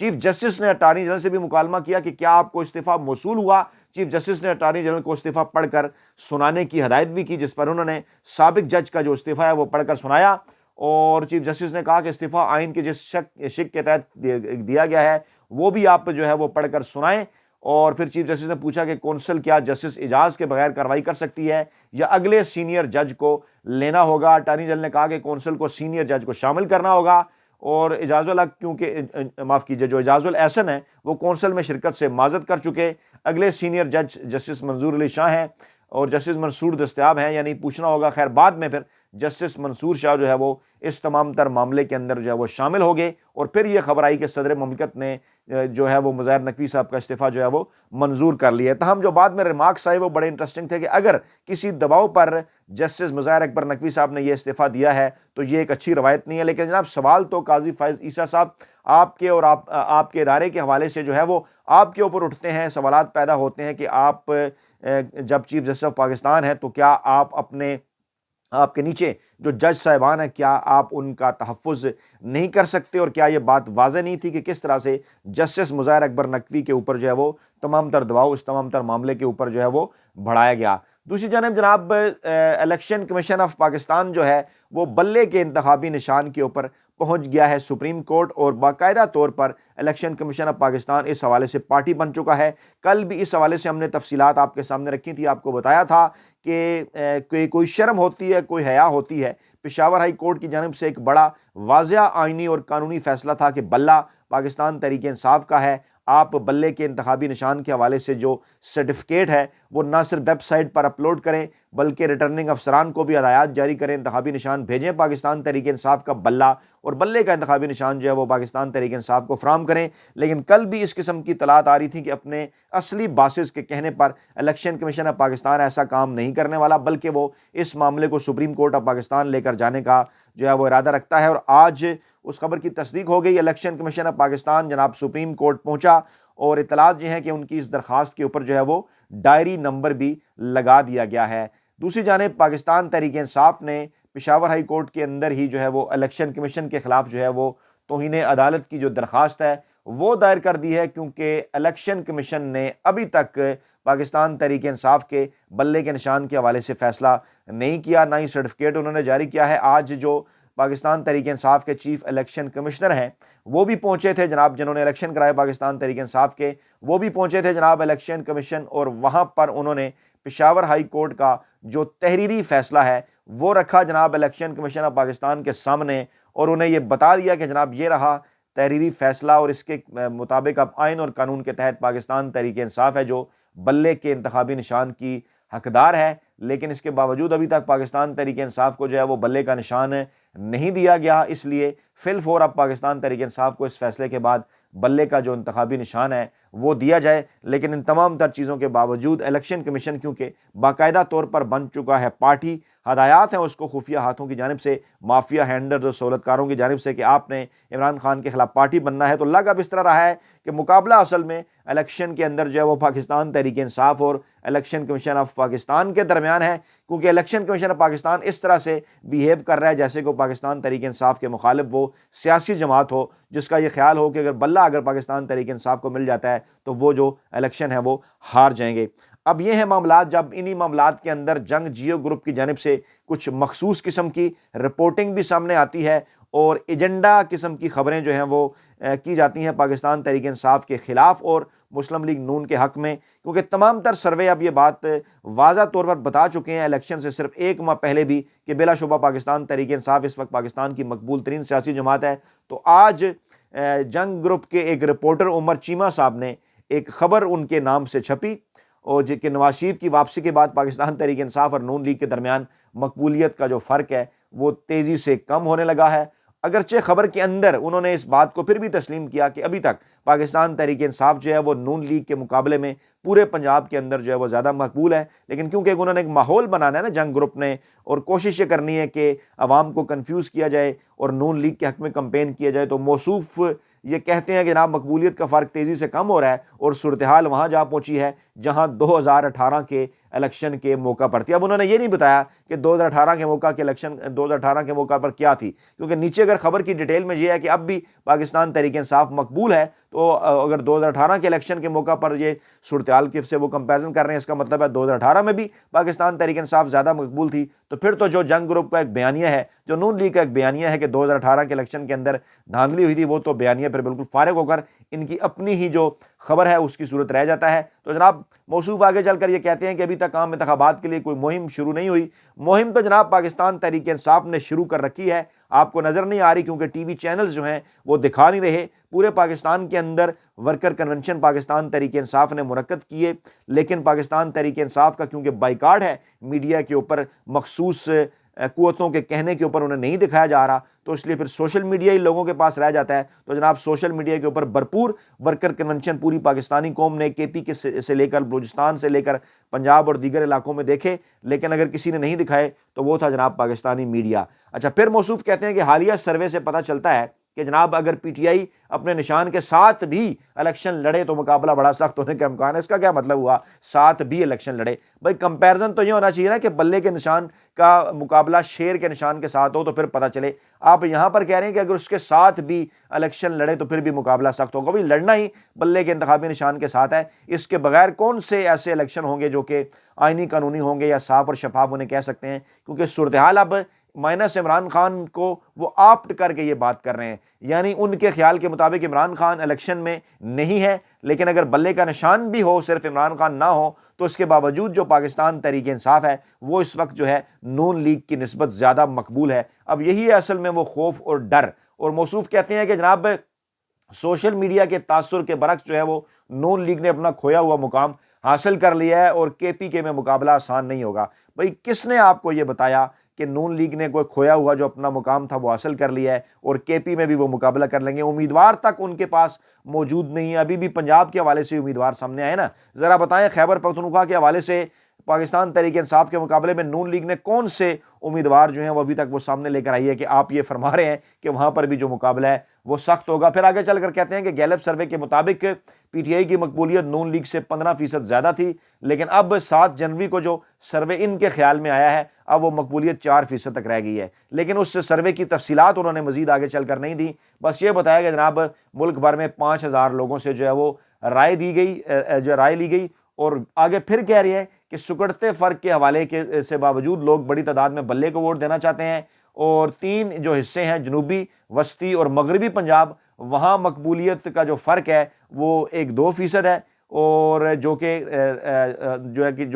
Chief justice نے attorney general سے بھی مکالمہ کیا کہ کیا آپ کو استعفیٰ موصول ہوا. چیف جسٹس نے اٹارنی جنرل کو استعفیٰ پڑھ کر سنانے کی ہدایت بھی کی، جس پر انہوں نے سابق جج کا جو استعفیٰ ہے وہ پڑھ کر سنایا، اور چیف جسٹس نے کہا کہ استعفیٰ آئین کے جس شق کے تحت دیا گیا ہے وہ بھی آپ جو ہے وہ پڑھ کر سنائیں. اور پھر چیف جسٹس نے پوچھا کہ کونسل کیا جسٹس اجاز کے بغیر کارروائی کر سکتی ہے یا اگلے سینئر جج کو لینا ہوگا. اٹارنی جنرل نے کہا کہ کونسل کو سینئر جج کو شامل کرنا ہوگا، اور اعجاز الحق کیونکہ معاف کیجیے جو اعجاز الاحسن ہے وہ کونسل میں شرکت سے معذرت کر چکے. اگلے سینئر جج جسٹس منظور علی شاہ ہیں اور جسٹس منصور دستیاب ہیں، یعنی پوچھنا ہوگا. خیر بعد میں پھر جسٹس منصور شاہ جو ہے وہ اس تمام تر معاملے کے اندر جو ہے وہ شامل ہو گئے، اور پھر یہ خبر آئی کہ صدر مملکت نے جو ہے وہ مظاہر نقوی صاحب کا استعفیٰ جو ہے وہ منظور کر لیا. تاہم جو بعد میں ریمارکس آئے وہ بڑے انٹرسٹنگ تھے کہ اگر کسی دباؤ پر جسٹس مظاہر اکبر نقوی صاحب نے یہ استعفیٰ دیا ہے تو یہ ایک اچھی روایت نہیں ہے. لیکن جناب سوال تو قاضی فائز عیسیٰ صاحب آپ کے اور آپ کے ادارے کے حوالے سے جو ہے وہ آپ کے اوپر اٹھتے ہیں، سوالات پیدا ہوتے ہیں کہ آپ جب چیف جسٹس آف پاکستان ہیں تو کیا آپ کے نیچے جو جج صاحبان ہیں کیا آپ ان کا تحفظ نہیں کر سکتے، اور کیا یہ بات واضح نہیں تھی کہ کس طرح سے جسٹس مظاہر اکبر نقوی کے اوپر جو ہے وہ تمام تر دباؤ اس تمام تر معاملے کے اوپر جو ہے وہ بڑھایا گیا. دوسری جانب جناب الیکشن کمیشن آف پاکستان جو ہے وہ بلے کے انتخابی نشان کے اوپر پہنچ گیا ہے سپریم کورٹ، اور باقاعدہ طور پر الیکشن کمیشن آف پاکستان اس حوالے سے پارٹی بن چکا ہے. کل بھی اس حوالے سے ہم نے تفصیلات آپ کے سامنے رکھی تھی، آپ کو بتایا تھا کہ کوئی شرم ہوتی ہے، کوئی حیا ہوتی ہے. پشاور ہائی کورٹ کی جانب سے ایک بڑا واضح آئینی اور قانونی فیصلہ تھا کہ بلہ پاکستان تحریک انصاف کا ہے. آپ بلے کے انتخابی نشان کے حوالے سے جو سرٹیفکیٹ ہے وہ نہ صرف ویب سائٹ پر اپلوڈ کریں بلکہ ریٹرننگ افسران کو بھی ہدایات جاری کریں، انتخابی نشان بھیجیں پاکستان تحریک انصاف کا بلہ، اور بلے کا انتخابی نشان جو ہے وہ پاکستان تحریک انصاف کو فراہم کریں. لیکن کل بھی اس قسم کی اطلاعات آ رہی تھی کہ اپنے اصلی باسز کے کہنے پر الیکشن کمیشن آف پاکستان ایسا کام نہیں کرنے والا، بلکہ وہ اس معاملے کو سپریم کورٹ آف پاکستان لے کر جانے کا جو ہے وہ ارادہ رکھتا ہے. اور آج اس خبر کی تصدیق ہو گئی. الیکشن کمیشن آف پاکستان جناب سپریم کورٹ پہنچا، اور اطلاعات یہ ہیں کہ ان کی اس درخواست کے اوپر جو ہے وہ ڈائری نمبر بھی لگا دیا گیا ہے. دوسری جانب پاکستان تحریک انصاف نے پشاور ہائی کورٹ کے اندر ہی جو ہے وہ الیکشن کمیشن کے خلاف جو ہے وہ توہین عدالت کی جو درخواست ہے وہ دائر کر دی ہے، کیونکہ الیکشن کمیشن نے ابھی تک پاکستان تحریک انصاف کے بلے کے نشان کے حوالے سے فیصلہ نہیں کیا، نہ ہی سرٹیفکیٹ انہوں نے جاری کیا ہے. آج جو پاکستان تحریک انصاف کے چیف الیکشن کمشنر ہیں وہ بھی پہنچے تھے جناب، جنہوں نے الیکشن کرائے پاکستان تحریک انصاف کے، وہ بھی پہنچے تھے جناب الیکشن کمیشن، اور وہاں پر انہوں نے پشاور ہائی کورٹ کا جو تحریری فیصلہ ہے وہ رکھا جناب الیکشن کمیشن آف پاکستان کے سامنے، اور انہیں یہ بتا دیا کہ جناب یہ رہا تحریری فیصلہ، اور اس کے مطابق اب آئین اور قانون کے تحت پاکستان تحریک انصاف ہے جو بلے کے انتخابی نشان کی حقدار ہے. لیکن اس کے باوجود ابھی تک پاکستان تحریک انصاف کو جو ہے وہ بلے کا نشان نہیں دیا گیا، اس لیے فی الفور اب پاکستان تحریک انصاف کو اس فیصلے کے بعد بلے کا جو انتخابی نشان ہے وہ دیا جائے. لیکن ان تمام تر چیزوں کے باوجود الیکشن کمیشن کیونکہ باقاعدہ طور پر بن چکا ہے پارٹی، ہدایات ہیں اس کو خفیہ ہاتھوں کی جانب سے، مافیا ہینڈلرز اور سہولت کاروں کی جانب سے کہ آپ نے عمران خان کے خلاف پارٹی بننا ہے، تو لگ اب اس طرح رہا ہے کہ مقابلہ اصل میں الیکشن کے اندر جو ہے وہ پاکستان تحریک انصاف اور الیکشن کمیشن آف پاکستان کے درمیان ہے. کیونکہ الیکشن کمیشن آف پاکستان اس طرح سے بیہیو کر رہا ہے جیسے کہ پاکستان تحریک انصاف کے مخالف وہ سیاسی جماعت ہو جس کا یہ خیال ہو کہ اگر بلہ پاکستان تحریک انصاف کو مل جاتا ہے تو وہ جو الیکشن ہے وہ ہار جائیں گے. اب یہ ہیں معاملات، جب انہی معاملات کے اندر جنگ جیو گروپ کی جانب سے کچھ مخصوص قسم کی رپورٹنگ بھی سامنے آتی ہے اور ایجنڈا قسم کی خبریں جو ہیں وہ کی جاتی ہیں پاکستان تحریک انصاف کے خلاف اور مسلم لیگ نون کے حق میں، کیونکہ تمام تر سروے اب یہ بات واضح طور پر بتا چکے ہیں الیکشن سے صرف ایک ماہ پہلے بھی کہ بلا شبہ پاکستان تحریک انصاف اس وقت پاکستان کی مقبول ترین سیاسی جماعت ہے. تو آج جنگ گروپ کے ایک رپورٹر عمر چیمہ صاحب نے ایک خبر ان کے نام سے چھپی، اور کہ نواز شریف کی واپسی کے بعد پاکستان تحریک انصاف اور نون لیگ کے درمیان مقبولیت کا جو فرق ہے وہ تیزی سے کم ہونے لگا ہے. اگرچہ خبر کے اندر انہوں نے اس بات کو پھر بھی تسلیم کیا کہ ابھی تک پاکستان تحریک انصاف جو ہے وہ نون لیگ کے مقابلے میں پورے پنجاب کے اندر جو ہے وہ زیادہ مقبول ہے، لیکن کیونکہ انہوں نے ایک ماحول بنانا ہے نا جنگ گروپ نے، اور کوشش یہ کرنی ہے کہ عوام کو کنفیوز کیا جائے اور نون لیگ کے حق میں کمپین کیا جائے، تو موصوف یہ کہتے ہیں کہ جناب مقبولیت کا فرق تیزی سے کم ہو رہا ہے اور صورتحال وہاں جا پہنچی ہے جہاں 2018 کے الیکشن کے موقع پر تھی. اب انہوں نے یہ نہیں بتایا کہ 2018 کے موقع کے الیکشن 2018 کے موقع پر کیا تھی، کیونکہ نیچے اگر خبر کی ڈیٹیل میں یہ ہے کہ اب بھی پاکستان تحریک انصاف مقبول ہے تو اگر 2018 کے الیکشن کے موقع پر یہ صورتحال کے سے وہ کمپیرزن کر رہے ہیں، اس کا مطلب ہے 2018 میں بھی پاکستان تحریک انصاف زیادہ مقبول تھی، تو پھر تو جو جنگ گروپ کا ایک بیانیہ ہے، جو نون لیگ کا ایک بیانیہ ہے کہ 2018 کے الیکشن کے اندر دھاندلی ہوئی تھی، وہ تو بیانیہ پھر بالکل فارغ ہو کر ان کی اپنی ہی جو خبر ہے اس کی صورت رہ جاتا ہے۔ تو جناب موصوف آگے چل کر یہ کہتے ہیں کہ ابھی تک عام انتخابات کے لیے کوئی مہم شروع نہیں ہوئی۔ مہم تو جناب پاکستان تحریک انصاف نے شروع کر رکھی ہے، آپ کو نظر نہیں آ رہی کیونکہ ٹی وی چینلز جو ہیں وہ دکھا نہیں رہے۔ پورے پاکستان کے اندر ورکر کنونشن پاکستان تحریک انصاف نے منعقد کیے، لیکن پاکستان تحریک انصاف کا کیونکہ بائیکاٹ ہے، میڈیا کے اوپر مخصوص قوتوں کے کہنے کے اوپر انہیں نہیں دکھایا جا رہا، تو اس لیے پھر سوشل میڈیا ہی لوگوں کے پاس رہ جاتا ہے۔ تو جناب سوشل میڈیا کے اوپر بھرپور ورکر کنونشن پوری پاکستانی قوم نے کے پی کے سے لے کر بلوچستان سے لے کر پنجاب اور دیگر علاقوں میں دیکھے، لیکن اگر کسی نے نہیں دکھائے تو وہ تھا جناب پاکستانی میڈیا۔ اچھا، پھر موصوف کہتے ہیں کہ حالیہ سروے سے پتہ چلتا ہے کہ جناب اگر پی ٹی آئی اپنے نشان کے ساتھ بھی الیکشن لڑے تو مقابلہ بڑا سخت ہونے کا امکان ہے۔ اس کا کیا مطلب ہوا ساتھ بھی الیکشن لڑے؟ بھائی کمپیرزن تو یہ ہونا چاہیے نا کہ بلے کے نشان کا مقابلہ شیر کے نشان کے ساتھ ہو تو پھر پتہ چلے۔ آپ یہاں پر کہہ رہے ہیں کہ اگر اس کے ساتھ بھی الیکشن لڑے تو پھر بھی مقابلہ سخت ہوگا۔ بھائی لڑنا ہی بلے کے انتخابی نشان کے ساتھ ہے، اس کے بغیر کون سے ایسے الیکشن ہوں گے جو کہ آئینی قانونی ہوں گے یا صاف اور شفاف انہیں کہہ سکتے ہیں؟ کیونکہ صورتحال اب مائنس عمران خان کو وہ آپٹ کر کے یہ بات کر رہے ہیں، یعنی ان کے خیال کے مطابق عمران خان الیکشن میں نہیں ہے، لیکن اگر بلے کا نشان بھی ہو، صرف عمران خان نہ ہو، تو اس کے باوجود جو پاکستان تحریک انصاف ہے وہ اس وقت جو ہے نون لیگ کی نسبت زیادہ مقبول ہے۔ اب یہی ہے اصل میں وہ خوف اور ڈر۔ اور موصوف کہتے ہیں کہ جناب سوشل میڈیا کے تاثر کے برعکس جو ہے وہ نون لیگ نے اپنا کھویا ہوا مقام حاصل کر لیا ہے اور کے پی کے میں مقابلہ آسان نہیں ہوگا۔ بھئی کس نے آپ کو یہ بتایا کہ نون لیگ نے کوئی کھویا ہوا جو اپنا مقام تھا وہ حاصل کر لیا ہے اور کے پی میں بھی وہ مقابلہ کر لیں گے؟ امیدوار تک ان کے پاس موجود نہیں ہے۔ ابھی بھی پنجاب کے حوالے سے امیدوار سامنے آئے نا، ذرا بتائیں خیبر پختونخوا کے حوالے سے پاکستان تحریک انصاف کے مقابلے میں نون لیگ نے کون سے امیدوار جو ہیں وہ ابھی تک وہ سامنے لے کر آئی ہے کہ آپ یہ فرما رہے ہیں کہ وہاں پر بھی جو مقابلہ ہے وہ سخت ہوگا؟ پھر آگے چل کر کہتے ہیں کہ گیلپ سروے کے مطابق پی ٹی آئی کی مقبولیت نون لیگ سے 15% زیادہ تھی، لیکن اب 7 جنوری کو جو سروے ان کے خیال میں آیا ہے اب وہ مقبولیت 4% تک رہ گئی ہے، لیکن اس سروے کی تفصیلات انہوں نے مزید آگے چل کر نہیں دی۔ بس یہ بتایا کہ جناب ملک بھر میں 5000 لوگوں سے جو ہے وہ رائے لی گئی، اور آگے پھر کہہ رہی ہے کہ سکڑتے فرق کے حوالے کے سے باوجود لوگ بڑی تعداد میں بلے کو ووٹ دینا چاہتے ہیں، اور 3 جو حصے ہیں جنوبی، وسطی اور مغربی پنجاب، وہاں مقبولیت کا جو فرق ہے وہ 1-2% ہے، اور جو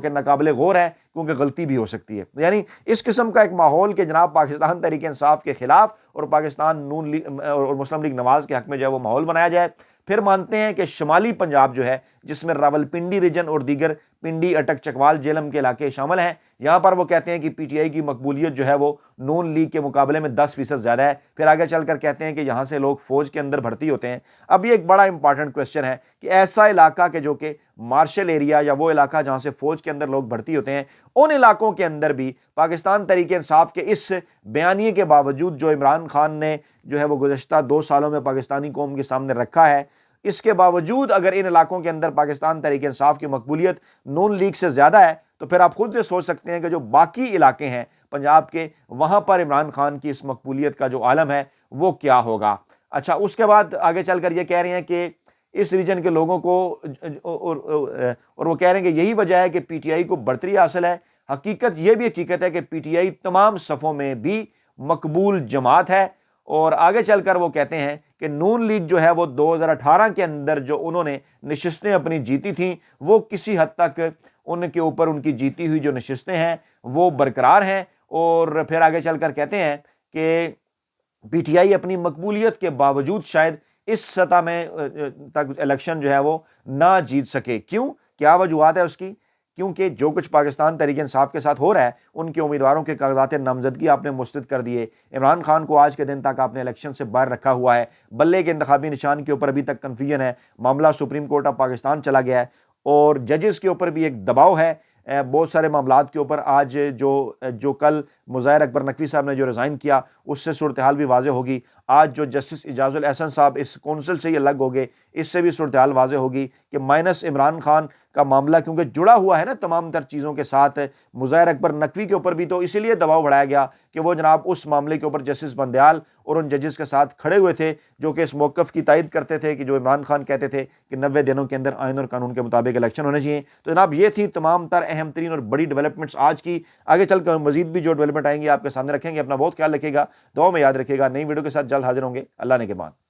کہ ناقابل غور ہے کیونکہ غلطی بھی ہو سکتی ہے۔ یعنی اس قسم کا ایک ماحول کہ جناب پاکستان تحریک انصاف کے خلاف اور پاکستان نون لیگ اور مسلم لیگ نواز کے حق میں جو ہے وہ ماحول بنایا جائے۔ پھر مانتے ہیں کہ شمالی پنجاب جو ہے جس میں راولپنڈی ریجن اور دیگر پنڈی، اٹک، چکوال، جیلم کے علاقے شامل ہیں، یہاں پر وہ کہتے ہیں کہ پی ٹی آئی کی مقبولیت جو ہے وہ نون لیگ کے مقابلے میں 10% زیادہ ہے۔ پھر آگے چل کر کہتے ہیں کہ یہاں سے لوگ فوج کے اندر بھرتی ہوتے ہیں۔ اب یہ ایک بڑا امپارٹنٹ کوسچن ہے کہ ایسا علاقہ کہ جو کہ مارشل ایریا یا وہ علاقہ جہاں سے فوج کے اندر لوگ بھرتی ہوتے ہیں، ان علاقوں کے اندر بھی پاکستان تحریک انصاف کے اس بیانیے کے باوجود جو عمران خان نے جو ہے وہ گزشتہ 2 سالوں میں پاکستانی قوم کے سامنے رکھا ہے، اس کے باوجود اگر ان علاقوں کے اندر پاکستان تحریک انصاف کی مقبولیت نون لیگ سے زیادہ ہے تو پھر آپ خود سے سوچ سکتے ہیں کہ جو باقی علاقے ہیں پنجاب کے، وہاں پر عمران خان کی اس مقبولیت کا جو عالم ہے وہ کیا ہوگا۔ اچھا، اس کے بعد آگے چل کر یہ کہہ رہے ہیں کہ اس ریجن کے لوگوں کو اور وہ کہہ رہے ہیں کہ یہی وجہ ہے کہ پی ٹی آئی کو برتری حاصل ہے۔ یہ بھی حقیقت ہے کہ پی ٹی آئی تمام صفوں میں بھی مقبول جماعت ہے، اور آگے چل کر وہ کہتے ہیں کہ نون لیگ جو ہے وہ 2018 کے اندر جو انہوں نے نشستیں اپنی جیتی تھیں وہ کسی حد تک ان کے اوپر ان کی جیتی ہوئی جو نشستیں ہیں وہ برقرار ہیں۔ اور پھر آگے چل کر کہتے ہیں کہ پی ٹی آئی اپنی مقبولیت کے باوجود شاید اس سطح میں تک الیکشن جو ہے وہ نہ جیت سکے۔ کیوں؟ کیا وجوہات ہے اس کی؟ کیونکہ جو کچھ پاکستان تحریک انصاف کے ساتھ ہو رہا ہے، ان کے امیدواروں کے کاغذات نامزدگی آپ نے مسترد کر دیے، عمران خان کو آج کے دن تک آپ نے الیکشن سے باہر رکھا ہوا ہے، بلے کے انتخابی نشان کے اوپر ابھی تک کنفیوژن ہے، معاملہ سپریم کورٹ آف پاکستان چلا گیا ہے، اور ججز کے اوپر بھی ایک دباؤ ہے بہت سارے معاملات کے اوپر۔ آج جو کل مظاہر اکبر نقوی صاحب نے جو ریزائن کیا، اس سے صورتحال بھی واضح ہوگی۔ آج جو جسٹس اعجاز الاحسن صاحب اس کونسل سے ہی الگ ہو گئے، اس سے بھی صورتحال واضح ہوگی کہ مائنس عمران خان کا معاملہ کیونکہ جڑا ہوا ہے نا تمام تر چیزوں کے ساتھ، مظاہر اکبر نقوی کے اوپر بھی تو اسی لیے دباؤ بڑھایا گیا کہ وہ جناب اس معاملے کے اوپر جسٹس بندیال اور ان ججز کے ساتھ کھڑے ہوئے تھے جو کہ اس موقف کی تائید کرتے تھے کہ جو عمران خان کہتے تھے کہ 90 دنوں کے اندر آئین اور قانون کے مطابق الیکشن ہونے چاہیے۔ تو جناب یہ تھی تمام تر اہم ترین اور بڑی ڈیولپمنٹس آج کی۔ آگے چل کر مزید بھی جو ڈیولپمنٹ آئیں گی آپ کے سامنے رکھیں گے۔ اپنا بہت خیال رکھیے گا، دعاؤں میں یاد رکھیے گا۔ نئی ویڈیو کے ساتھ جلد حاضر ہوں گے۔ اللہ نے کے مان۔